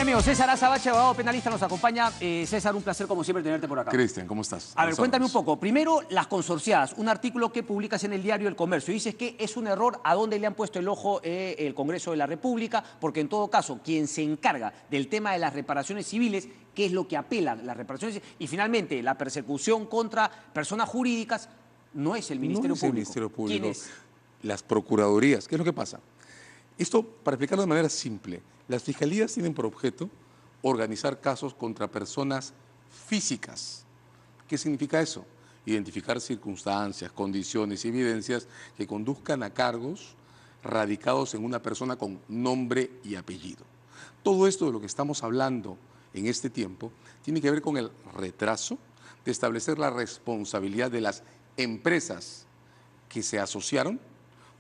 Bien, amigos, César Azabache, abogado penalista, nos acompaña. César, un placer como siempre tenerte por acá. Cristian, ¿cómo estás? A ver, cuéntame un poco. Primero, las consorciadas. Un artículo que publicas en el diario El Comercio. Dices que es un error a dónde le han puesto el ojo el Congreso de la República, porque en todo caso, quien se encarga del tema de las reparaciones civiles, que es lo que apelan las reparaciones, y finalmente la persecución contra personas jurídicas, no es el Ministerio Público. El Ministerio Público. ¿Quién es? Las procuradurías. ¿Qué es lo que pasa? Esto, para explicarlo de manera simple, las fiscalías tienen por objeto organizar casos contra personas físicas. ¿Qué significa eso? Identificar circunstancias, condiciones y evidencias que conduzcan a cargos radicados en una persona con nombre y apellido. Todo esto de lo que estamos hablando en este tiempo tiene que ver con el retraso de establecer la responsabilidad de las empresas que se asociaron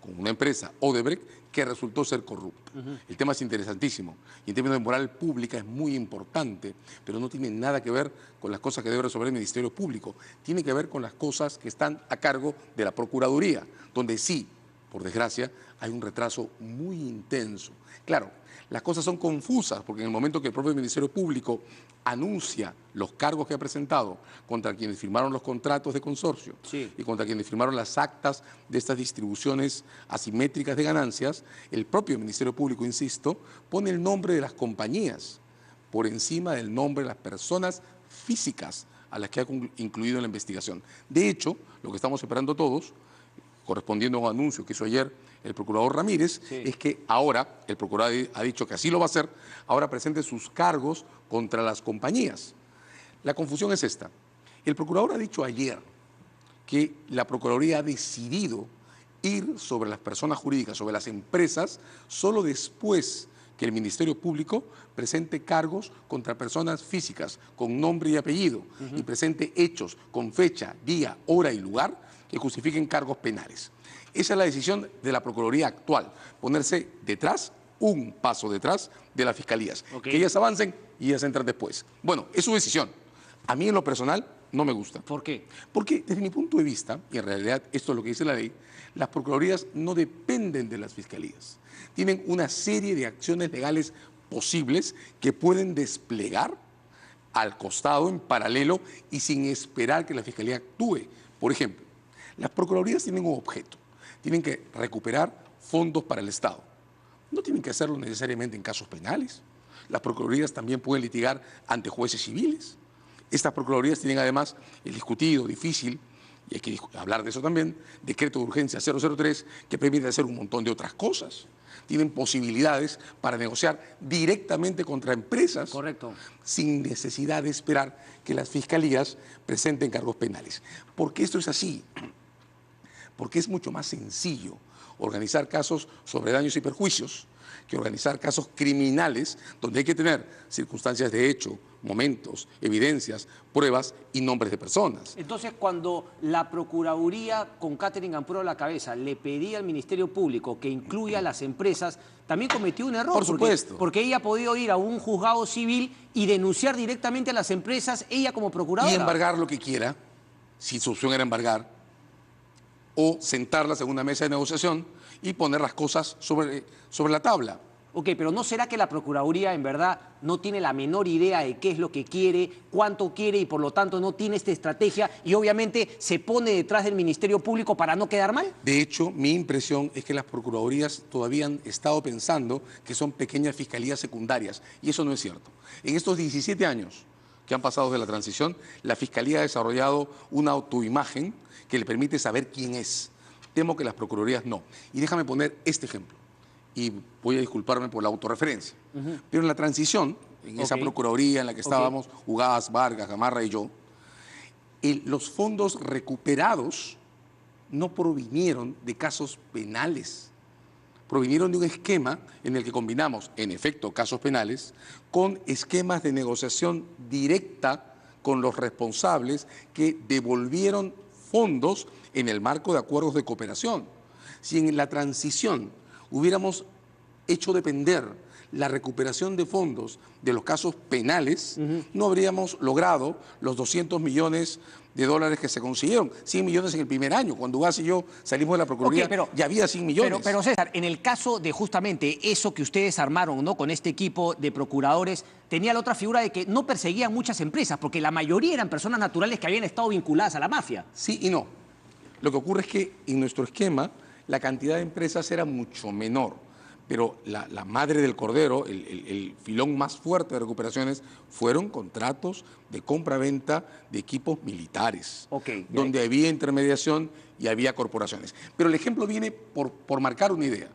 con una empresa, Odebrecht, que resultó ser corrupta. El tema es interesantísimo y en términos de moral pública es muy importante, pero no tiene nada que ver con las cosas que debe resolver el Ministerio Público. Tiene que ver con las cosas que están a cargo de la Procuraduría, donde sí, por desgracia, hay un retraso muy intenso. Claro, las cosas son confusas porque en el momento que el propio Ministerio Público anuncia los cargos que ha presentado contra quienes firmaron los contratos de consorcio y contra quienes firmaron las actas de estas distribuciones asimétricas de ganancias, el propio Ministerio Público, insisto, pone el nombre de las compañías por encima del nombre de las personas físicas a las que ha incluido en la investigación. De hecho, lo que estamos esperando todos, correspondiendo a un anuncio que hizo ayer el procurador Ramírez, es que ahora, el procurador ha dicho que así lo va a hacer, ahora presente sus cargos contra las compañías. La confusión es esta. El procurador ha dicho ayer que la Procuraduría ha decidido ir sobre las personas jurídicas, sobre las empresas, solo después que el Ministerio Público presente cargos contra personas físicas con nombre y apellido y presente hechos con fecha, día, hora y lugar que justifiquen cargos penales. Esa es la decisión de la Procuraduría actual, ponerse detrás, un paso detrás de las fiscalías. Que ellas avancen y ellas entran después. Bueno, es su decisión. A mí en lo personal no me gusta. ¿Por qué? Porque desde mi punto de vista, y en realidad esto es lo que dice la ley, las Procuradurías no dependen de las fiscalías. Tienen una serie de acciones legales posibles que pueden desplegar al costado, en paralelo y sin esperar que la fiscalía actúe. Por ejemplo, las Procuradurías tienen un objeto. Tienen que recuperar fondos para el Estado. No tienen que hacerlo necesariamente en casos penales. Las Procuradurías también pueden litigar ante jueces civiles. Estas Procuradurías tienen además el discutido, difícil, y hay que hablar de eso también, decreto de urgencia 003, que permite hacer un montón de otras cosas. Tienen posibilidades para negociar directamente contra empresas. Correcto. Sin necesidad de esperar que las fiscalías presenten cargos penales. ¿Por qué esto es así? Porque es mucho más sencillo organizar casos sobre daños y perjuicios que organizar casos criminales donde hay que tener circunstancias de hecho, momentos, evidencias, pruebas y nombres de personas. Entonces, cuando la Procuraduría, con Katherine Gamproro a la cabeza, le pedía al Ministerio Público que incluya a las empresas, también cometió un error. Por supuesto. Porque ella ha podido ir a un juzgado civil y denunciar directamente a las empresas, ella como procuradora. Y embargar lo que quiera, si su opción era embargar, o sentarlas en una mesa de negociación y poner las cosas sobre la tabla. Ok, pero ¿no será que la Procuraduría en verdad no tiene la menor idea de qué es lo que quiere, cuánto quiere y por lo tanto no tiene esta estrategia y obviamente se pone detrás del Ministerio Público para no quedar mal? De hecho, mi impresión es que las Procuradurías todavía han estado pensando que son pequeñas fiscalías secundarias y eso no es cierto. En estos 17 años que han pasado de la transición, la Fiscalía ha desarrollado una autoimagen que le permite saber quién es. Temo que las Procuradurías no. Y déjame poner este ejemplo. Y voy a disculparme por la autorreferencia. Pero en la transición, en esa Procuraduría en la que estábamos, Ugaz, Vargas, Gamarra y yo, los fondos recuperados no provinieron de casos penales. Provinieron de un esquema en el que combinamos, en efecto, casos penales, con esquemas de negociación directa con los responsables que devolvieron fondos en el marco de acuerdos de cooperación. Si en la transición hubiéramos hecho depender la recuperación de fondos de los casos penales, no habríamos logrado los 200 millones de dólares que se consiguieron, 100 millones en el primer año. Cuando Ugaz y yo salimos de la Procuraduría, ya había 100 millones. Pero César, en el caso de justamente eso que ustedes armaron, ¿no?, con este equipo de procuradores, tenía la otra figura de que no perseguían muchas empresas, porque la mayoría eran personas naturales que habían estado vinculadas a la mafia. Sí y no. Lo que ocurre es que en nuestro esquema la cantidad de empresas era mucho menor, pero la madre del cordero, el filón más fuerte de recuperaciones, fueron contratos de compra-venta de equipos militares, donde había intermediación y había corporaciones. Pero el ejemplo viene por marcar una idea.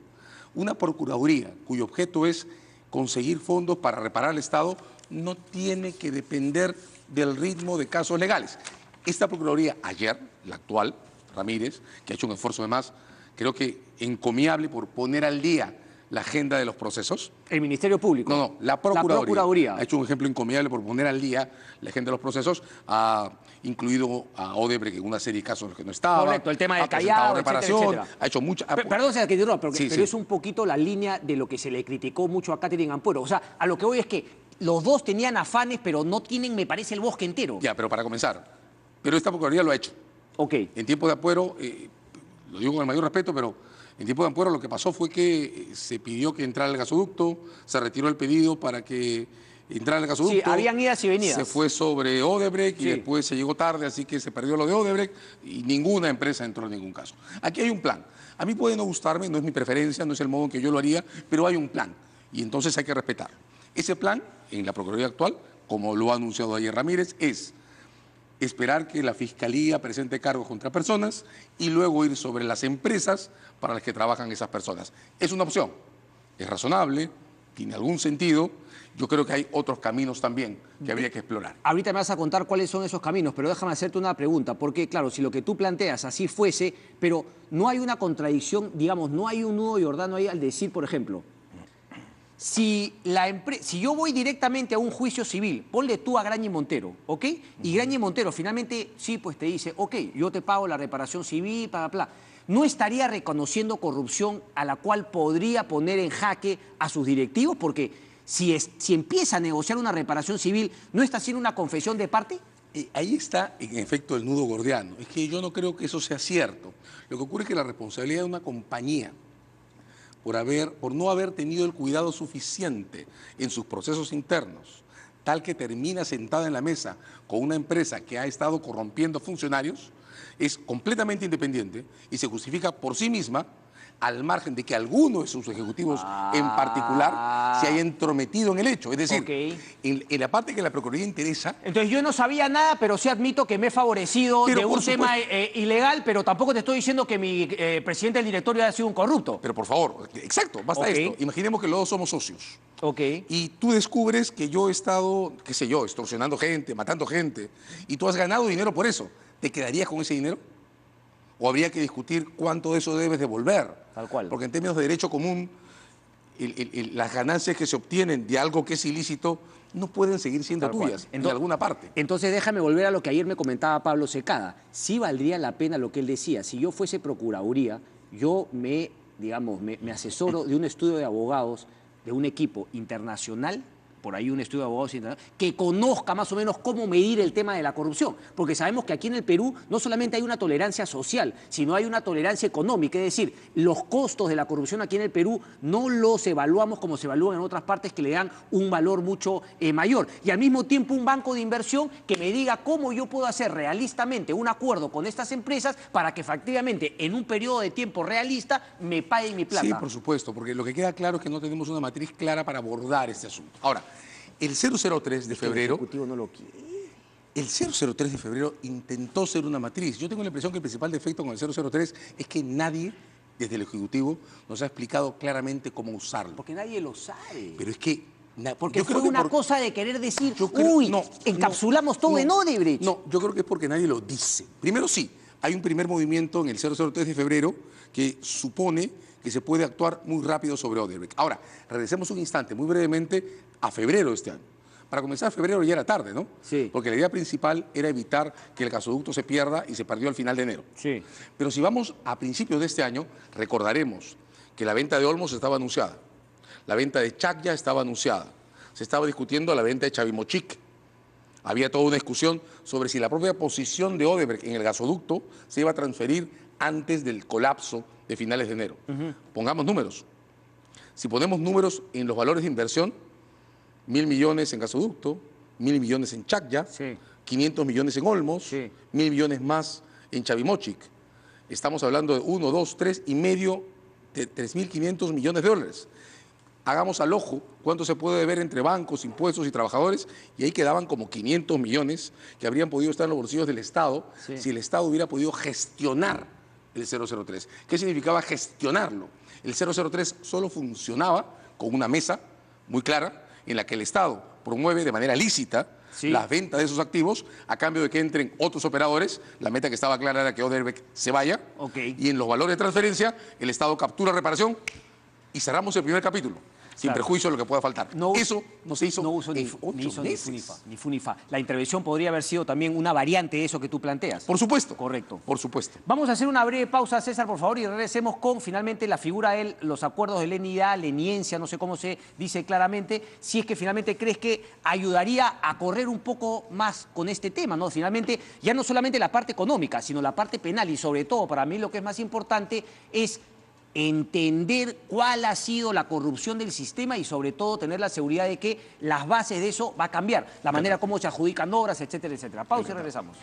Una procuraduría cuyo objeto es conseguir fondos para reparar al Estado no tiene que depender del ritmo de casos legales. Esta procuraduría ayer, la actual, Ramírez, que ha hecho un esfuerzo además, creo que encomiable por poner al día la agenda de los procesos. ¿El Ministerio Público? No, la Procuraduría. Ha hecho un ejemplo encomiable por poner al día la agenda de los procesos. Ha incluido a Odebrecht en una serie de casos en los que no estaba. Correcto, el tema del Callao, reparación, etcétera. Ha hecho mucha... Perdón, señor, que interrumpa, pero sí. es un poquito la línea de lo que se le criticó mucho a Catherine Ampuero. O sea, a lo que voy es que los dos tenían afanes, pero no tienen, me parece, el bosque entero. Ya, pero para comenzar. Pero esta Procuraduría lo ha hecho. En tiempo de Ampuero, lo digo con el mayor respeto, pero en tiempo de Ampuero lo que pasó fue que se pidió que entrara el gasoducto, se retiró el pedido para que entrara el gasoducto. Sí, habían idas y venidas. Se fue sobre Odebrecht y después se llegó tarde, así que se perdió lo de Odebrecht y ninguna empresa entró en ningún caso. Aquí hay un plan. A mí puede no gustarme, no es mi preferencia, no es el modo en que yo lo haría, pero hay un plan y entonces hay que respetarlo. Ese plan, en la Procuraduría actual, como lo ha anunciado ayer Ramírez, es esperar que la Fiscalía presente cargos contra personas y luego ir sobre las empresas para las que trabajan esas personas. Es una opción, es razonable, tiene algún sentido. Yo creo que hay otros caminos también que habría que explorar. Ahorita me vas a contar cuáles son esos caminos, pero déjame hacerte una pregunta, porque claro, si lo que tú planteas así fuese, pero no hay una contradicción, digamos, no hay un nudo Giordano ahí al decir, por ejemplo, si yo voy directamente a un juicio civil, ponle tú a Graña y Montero, ¿ok? Y Graña y Montero finalmente sí, pues te dice, ok, yo te pago la reparación civil, bla, bla, bla. ¿No estaría reconociendo corrupción a la cual podría poner en jaque a sus directivos? Porque si empieza a negociar una reparación civil, ¿no está haciendo una confesión de parte? Ahí está, en efecto, el nudo gordiano. Es que yo no creo que eso sea cierto. Lo que ocurre es que la responsabilidad de una compañía por no haber tenido el cuidado suficiente en sus procesos internos, tal que termina sentada en la mesa con una empresa que ha estado corrompiendo funcionarios, es completamente independiente y se justifica por sí misma, al margen de que alguno de sus ejecutivos en particular se haya entrometido en el hecho. Es decir, en la parte que la Procuraduría interesa... Entonces yo no sabía nada, pero sí admito que me he favorecido de un tema ilegal, pero tampoco te estoy diciendo que mi presidente del directorio haya sido un corrupto. Pero por favor, exacto, basta esto. Imaginemos que los dos somos socios. Y tú descubres que yo he estado, qué sé yo, extorsionando gente, matando gente, y tú has ganado dinero por eso. ¿Te quedarías con ese dinero? ¿O habría que discutir cuánto de eso debes devolver? Tal cual. Porque en términos de derecho común, las ganancias que se obtienen de algo que es ilícito no pueden seguir siendo tuyas en alguna parte. Entonces déjame volver a lo que ayer me comentaba Pablo Secada. Sí valdría la pena lo que él decía. Si yo fuese Procuraduría, yo me asesoro de un estudio de abogados de un equipo internacional, por ahí un estudio de abogados internacional, que conozca más o menos cómo medir el tema de la corrupción. Porque sabemos que aquí en el Perú no solamente hay una tolerancia social, sino hay una tolerancia económica. Es decir, los costos de la corrupción aquí en el Perú no los evaluamos como se evalúan en otras partes que le dan un valor mucho mayor. Y al mismo tiempo un banco de inversión que me diga cómo yo puedo hacer realistamente un acuerdo con estas empresas para que efectivamente en un periodo de tiempo realista me paguen mi plata. Sí, por supuesto, porque lo que queda claro es que no tenemos una matriz clara para abordar este asunto. Ahora, el 003 de febrero... El Ejecutivo no lo quiere. El 003 de febrero intentó ser una matriz. Yo tengo la impresión que el principal defecto con el 003 es que nadie, desde el Ejecutivo, nos ha explicado claramente cómo usarlo. Porque nadie lo sabe. Pero es que... Porque fue una cosa de querer decir, encapsulamos todo en Odebrecht. No, yo creo que es porque nadie lo dice. Primero sí, hay un primer movimiento en el 003 de febrero que supone que se puede actuar muy rápido sobre Odebrecht. Ahora, regresemos un instante, muy brevemente, a febrero de este año. Para comenzar, febrero ya era tarde, ¿no? Sí. Porque la idea principal era evitar que el gasoducto se pierda y se perdió al final de enero. Sí. Pero si vamos a principios de este año, recordaremos que la venta de Olmos estaba anunciada. La venta de Chacya estaba anunciada. Se estaba discutiendo la venta de Chavimochic. Había toda una discusión sobre si la propia posición de Odebrecht en el gasoducto se iba a transferir antes del colapso de finales de enero. Pongamos números. Si ponemos números en los valores de inversión, 1.000 millones en gasoducto, 1.000 millones en Chacya, Sí. 500 millones en Olmos, Sí. 1.000 millones más en Chavimochic. Estamos hablando de 1, 2, 3 y medio de 3.500 millones de dólares. Hagamos al ojo cuánto se puede deber entre bancos, impuestos y trabajadores, y ahí quedaban como 500 millones que habrían podido estar en los bolsillos del Estado si el Estado hubiera podido gestionar el 003. ¿Qué significaba gestionarlo? El 003 solo funcionaba con una mesa muy clara en la que el Estado promueve de manera lícita las ventas de esos activos a cambio de que entren otros operadores. La meta que estaba clara era que Odebrecht se vaya. Y en los valores de transferencia el Estado captura reparación y cerramos el primer capítulo. Sin perjuicio de lo que pueda faltar. Eso no se hizo, en 8 meses. Ni fu ni fa. La intervención podría haber sido también una variante de eso que tú planteas. Por supuesto. Correcto. Por supuesto. Vamos a hacer una breve pausa, César, por favor, y regresemos con finalmente la figura de los acuerdos de lenidad, leniencia, no sé cómo se dice claramente, si es que finalmente crees que ayudaría a correr un poco más con este tema, ¿no? Finalmente, ya no solamente la parte económica, sino la parte penal y sobre todo, para mí lo que es más importante es entender cuál ha sido la corrupción del sistema y sobre todo tener la seguridad de que las bases de eso va a cambiar, la manera como se adjudican obras, etcétera, etcétera. Pausa y regresamos.